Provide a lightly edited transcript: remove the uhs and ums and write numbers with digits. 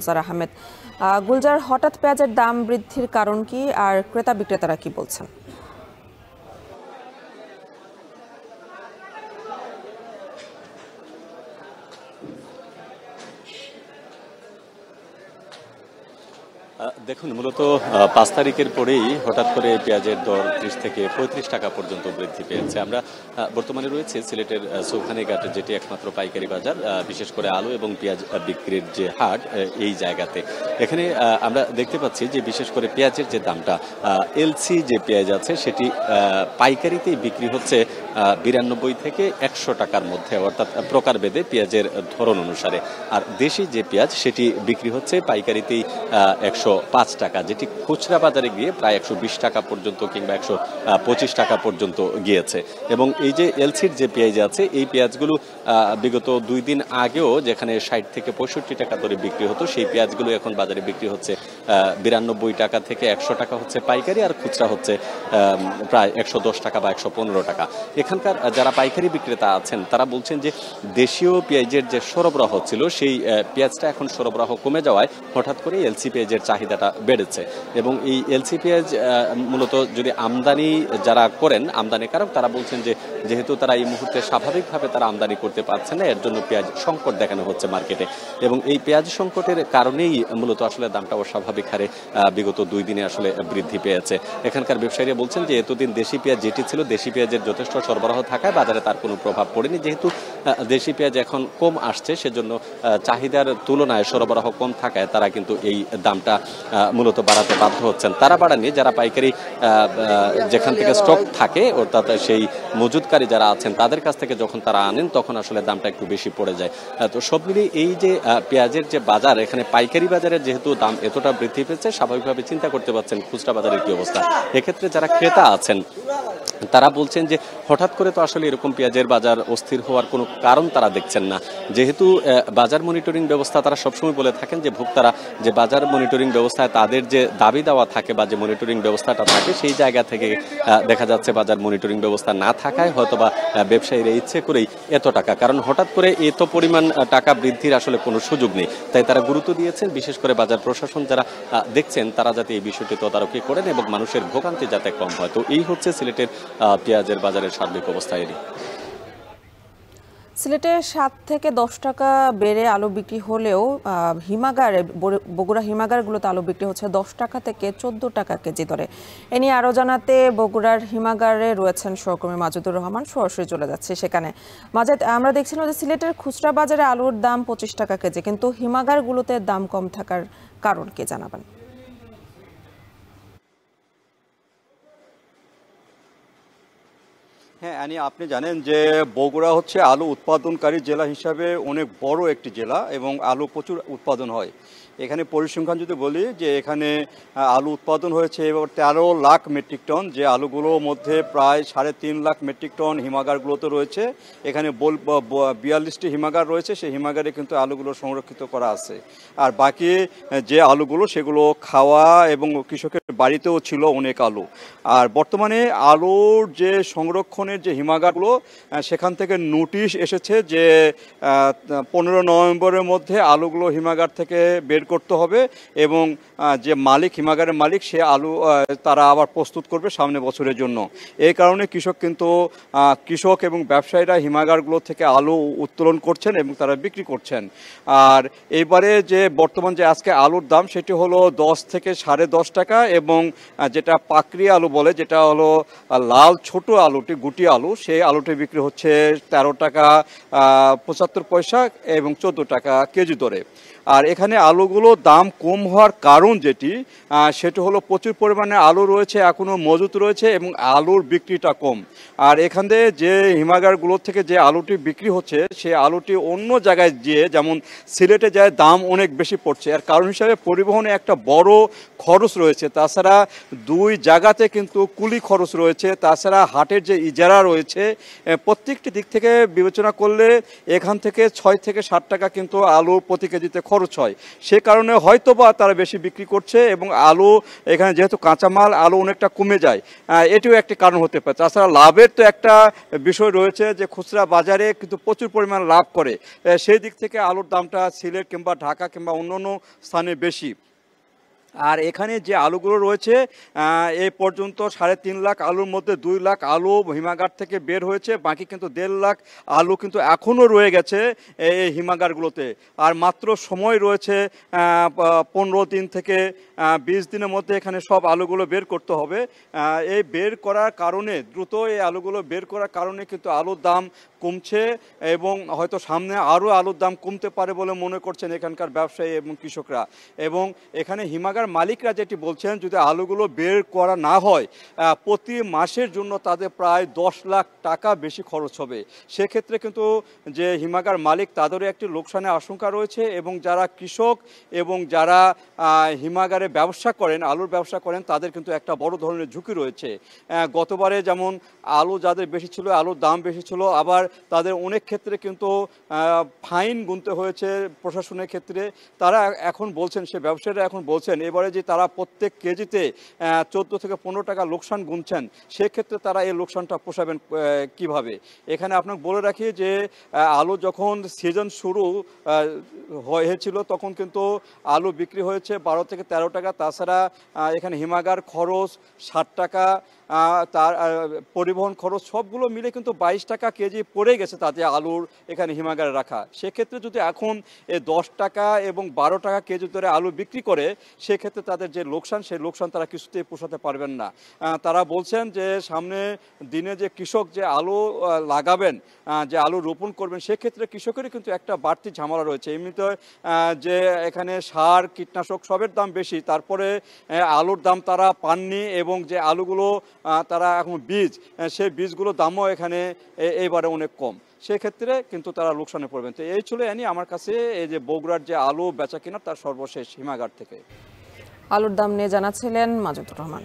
গুলজার আহমেদ। গুলজার, হঠাৎ পেঁয়াজের দাম বৃদ্ধির কারণ কি আর ক্রেতা বিক্রেতারা কি বলছেন? দেখুন, মূলত ৫ তারিখের পরেই হঠাৎ করে পেঁয়াজের দর ৩০ থেকে ৩৫ টাকা পর্যন্ত বৃদ্ধি পেয়েছে। আমরা বর্তমানে রয়েছে সিলেটের চৌখানিঘাট, যেটি একমাত্র পাইকারি বাজার, বিশেষ করে আলু এবং পেঁয়াজ বিক্রির যে হাট, এই জায়গাতে এখানে আমরা দেখতে পাচ্ছি যে বিশেষ করে পেঁয়াজের যে দামটা, এলসি যে পেঁয়াজ আছে সেটি পাইকারিতেই বিক্রি হচ্ছে ৯২ থেকে ১০০ টাকার মধ্যে, অর্থাৎ প্রকারভেদে পেঁয়াজের ধরন অনুসারে। আর দেশি যে পেঁয়াজ সেটি বিক্রি হচ্ছে পাইকারিতেই ১০৫ টাকা, যেটি খুচরা বাজারে গিয়ে প্রায় ১২০ টাকা পর্যন্ত কিংবা ১২৫ টাকা পর্যন্ত গিয়েছে। এবং এই যে এলসির যে পেঁয়াজ আছে, এই পেঁয়াজগুলো বিগত ২ দিন আগেও যেখানে ৬০ থেকে ৬৫ টাকা দরে বিক্রি হতো, সেই পেঁয়াজগুলো এখন বাজারে বিক্রি হচ্ছে ৯২ টাকা থেকে ১০০ টাকা হচ্ছে পাইকারি, আর খুচরা হচ্ছে প্রায় ১১০ টাকা বা ১১৫ টাকা। এখানকার যারা পাইকারি বিক্রেতা আছেন তারা বলছেন যে দেশীয় পেঁয়াজের যে সরবরাহ ছিল, সেই পেঁয়াজটা এখন সরবরাহ কমে যাওয়ায় হঠাৎ করে এলসি পেঁয়াজের চাহিদাটা বেড়েছে। এবং এই এলসি পেঁয়াজ মূলত যদি আমদানি যারা করেন, আমদানিকারক, তারা বলছেন যে যেহেতু তারা এই মুহূর্তে স্বাভাবিকভাবে তারা আমদানি করতে পারছে না, এর জন্য পেঁয়াজ সংকট দেখানো হচ্ছে মার্কেটে। এবং এই পেঁয়াজ সংকটের কারণেই মূলত আসলে দামটা অস্বাভাবিক হারে বিগত ২ দিনে আসলে বৃদ্ধি পেয়েছে। এখানকার ব্যবসায়ীরা বলছেন যে এতদিন দেশি পেঁয়াজ যেটি ছিল, দেশি পেঁয়াজের যথেষ্ট সরবরাহ থাকায় বাজারে তার কোনো প্রভাব পড়েনি। যেহেতু দেশি পেঁয়াজ এখন কম আসছে, সেজন্য চাহিদার তুলনায় সরবরাহ কম থাকায় তারা কিন্তু এই দামটা মূলত বাড়াতে বাধ্য হচ্ছেন। তারা বাড়াননি, যারা পাইকারি যেখান থেকে স্টক থাকে, অর্থাৎ সেই মজুদকারী যারা আছেন তাদের কাছ থেকে যখন তারা আনেন তখন আসলে দামটা একটু বেশি পড়ে যায়। তো সব মিলিয়ে এই যে পেঁয়াজের যে বাজার, এখানে পাইকারি বাজারে যেহেতু দাম এতটা বৃদ্ধি পেয়েছে, স্বাভাবিকভাবে চিন্তা করতে পারছেন খুচরা বাজারের কি অবস্থা। এক্ষেত্রে যারা ক্রেতা আছেন তারা বলছেন যে হঠাৎ করে তো আসলে এরকম পেঁয়াজের বাজার অস্থির হওয়ার কোনো কারণ তারা দেখছেন না। যেহেতু বাজার মনিটরিং ব্যবস্থা, তারা সবসময় বলে থাকেন যে ভোক্তারা যে বাজার মনিটরিং ব্যবস্থায় তাদের যে দাবি দেওয়া থাকে বা যে মনিটরিং ব্যবস্থাটা থাকে, সেই জায়গা থেকে দেখা যাচ্ছে বাজার মনিটরিং ব্যবস্থা না থাকায় হয়তোবা ব্যবসায়ীরা ইচ্ছে করেই এত টাকা, কারণ হঠাৎ করে এত পরিমাণ টাকা বৃদ্ধির আসলে কোনো সুযোগ নেই, তাই তারা গুরুত্ব দিয়েছেন। বিশেষ করে বাজার প্রশাসন যারা দেখছেন তারা যাতে এই বিষয়টি তদারকি করেন এবং মানুষের ভোগান্তি যাতে কম হয়। তো এই হচ্ছে সিলেটের পেঁয়াজের বাজারের সার্বিক অবস্থা। সিলেটে ৭ থেকে ১০ টাকা বেড়ে আলু বিক্রি হলেও হিমাগারে, বগুড়া হিমাগারগুলোতে আলু বিক্রি হচ্ছে ১০ টাকা থেকে ১৪ টাকা কেজি দরে। এ নিয়ে আরও জানাতে বগুড়ার হিমাগারে রয়েছেন সহকর্মী মাজেদুর রহমান, সরাসরি চলে যাচ্ছে সেখানে। মাজেদ, আমরা দেখছিলাম যে সিলেটের খুচরা বাজারে আলুর দাম ২৫ টাকা কেজি, কিন্তু হিমাগারগুলোতে দাম কম থাকার কারণ কি জানাবেন? হ্যাঁ, আপনি জানেন যে বগুড়া হচ্ছে আলু উৎপাদনকারী জেলা হিসাবে অনেক বড় একটি জেলা এবং আলু প্রচুর উৎপাদন হয়। এখানে পরিসংখ্যান যদি বলি যে এখানে আলু উৎপাদন হয়েছে এবার ১৩ লাখ মেট্রিক টন, যে আলুগুলোর মধ্যে প্রায় ৩.৫ লাখ মেট্রিক টন হিমাগারগুলোতে রয়েছে। এখানে ৪২টি হিমাগার রয়েছে, সেই হিমাগারে কিন্তু আলুগুলো সংরক্ষিত করা আছে। আর বাকি যে আলুগুলো সেগুলো খাওয়া এবং কৃষকের বাড়িতেও ছিল অনেক আলু। আর বর্তমানে আলুর যে সংরক্ষণের যে হিমাগারগুলো, সেখান থেকে নোটিশ এসেছে যে ১৫ নভেম্বরের মধ্যে আলুগুলো হিমাগার থেকে বের করতে হবে এবং যে মালিক, হিমাগারের মালিক, সে আলু তারা আবার প্রস্তুত করবে সামনে বছরের জন্য। এই কারণে কৃষক এবং ব্যবসায়ীরা হিমাগারগুলো থেকে আলু উত্তোলন করছেন এবং তারা বিক্রি করছেন। আর এইবারে যে বর্তমান যে আজকে আলুর দাম, সেটি হলো ১০ থেকে ১০.৫ টাকা, এবং যেটা পাকড়ি আলু বলে, যেটা হলো লাল ছোট আলুটি, গুটি আলু, সেই আলুটি বিক্রি হচ্ছে ১৩ টাকা ৭৫ পয়সা এবং ১৪ টাকা কেজি দরে। আর এখানে আলুগুলো দাম কম হওয়ার কারণ সেটি হলো প্রচুর পরিমাণে আলু রয়েছে, এখনও মজুত রয়েছে এবং আলুর বিক্রিটা কম। আর এখান থেকে যে হিমাগারগুলোর থেকে যে আলুটি বিক্রি হচ্ছে, সে আলুটি অন্য জায়গায় গিয়ে, যেমন সিলেটে যায়, দাম অনেক বেশি পড়ছে। আর কারণ হিসাবে পরিবহনে একটা বড় খরচ রয়েছে, তাছাড়া ২ জায়গাতে কিন্তু কুলি খরচ রয়েছে, তাছাড়া হাটের যে ইজারা রয়েছে, প্রত্যেকটি দিক থেকে বিবেচনা করলে এখান থেকে ৬ থেকে ৭ টাকা কিন্তু আলু প্রতি কেজিতে খরচ হয়, সে কারণে হয়তোবা তারা বেশি বিক্রি করছে এবং আলু এখানে যেহেতু কাঁচামাল আলু অনেকটা কমে যায়, এটিও একটি কারণ হতে পারে। তাছাড়া লাভের তো একটা বিষয় রয়েছে যে খুচরা বাজারে কিন্তু প্রচুর পরিমাণ লাভ করে, সেই দিক থেকে আলুর দামটা সিলেট কিংবা ঢাকা কিংবা অন্যান্য স্থানে বেশি। আর এখানে যে আলুগুলো রয়েছে এই পর্যন্ত 3.5 লাখ আলুর মধ্যে 2 লাখ আলু হিমাগার থেকে বের হয়েছে, বাকি কিন্তু 1.5 লাখ আলু কিন্তু এখনও রয়ে গেছে এই হিমাগারগুলোতে। আর মাত্র সময় রয়েছে 15 দিন থেকে 20 দিনের মধ্যে এখানে সব আলুগুলো বের করতে হবে। এই বের করার কারণে দ্রুত এই আলুগুলো বের করার কারণে কিন্তু আলুর দাম কমছে এবং হয়তো সামনে আরও আলুর দাম কমতে পারে বলে মনে করছেন এখানকার ব্যবসায়ী এবং কৃষকরা। এবং এখানে হিমাগার মালিকরা যেটি বলছেন, যদি আলুগুলো বের করা না হয় প্রতি মাসের জন্য তাদের প্রায় 10 লাখ টাকা বেশি খরচ হবে। সেক্ষেত্রে কিন্তু যে হিমাগার মালিক তাদেরও একটি লোকসানের আশঙ্কা রয়েছে এবং যারা কৃষক এবং যারা হিমাগারে ব্যবসা করেন, আলুর ব্যবসা করেন, তাদের কিন্তু একটা বড় ধরনের ঝুঁকি রয়েছে। গতবারে যেমন আলু যাদের বেশি ছিল, আলুর দাম বেশি ছিল, আবার তাদের অনেক ক্ষেত্রে কিন্তু ফাইন গুনতে হয়েছে প্রশাসনের ক্ষেত্রে। তারা এখন বলছেন, সে ব্যবসায়ীরা এখন বলছেন এবারে যে তারা প্রত্যেক কেজিতে 14 থেকে 15 টাকা লোকসান গুনছেন, সেক্ষেত্রে তারা এই লোকসানটা পোষাবেন কিভাবে। এখানে আপনাকে বলে রাখি যে আলু যখন সিজন শুরু হয়েছিল তখন কিন্তু আলু বিক্রি হয়েছে 12 থেকে 13 টাকা। তাছাড়া এখানে হিমাগার খরচ 60 টাকা, তার পরিবহন খরচ সবগুলো মিলে কিন্তু 22 টাকা কেজি পড়ে গেছে তাদের আলুর এখানে হিমাগারে রাখা। সেক্ষেত্রে যদি এখন এই 10 টাকা এবং 12 টাকা কেজি ধরে আলু বিক্রি করে, সেক্ষেত্রে তাদের যে লোকসান, সেই লোকসান তারা কিছুতেই পোষাতে পারবেন না। তারা বলছেন যে সামনে দিনে যে কৃষক যে আলু লাগাবেন, যে আলু রোপণ করবেন, সেক্ষেত্রে কৃষকেরই কিন্তু একটা বাড়তি ঝামেলা রয়েছে। এমনিতে যে এখানে সার কীটনাশক সবের দাম বেশি, তারপরে আলুর দাম তারা পাননি এবং যে আলুগুলো তারা এখন বীজ, সেই বীজগুলোর দামও এখানে এইবারে অনেক কম, সেক্ষেত্রে কিন্তু তারা লোকসানে পড়বেন। তো এই ছিল আমার কাছে এই যে বগুড়ার যে আলু বেচা কিনা তার সর্বশেষ হিমাগার থেকে। আলুর দাম নিয়ে জানাচ্ছিলেন মাজেদুর রহমান।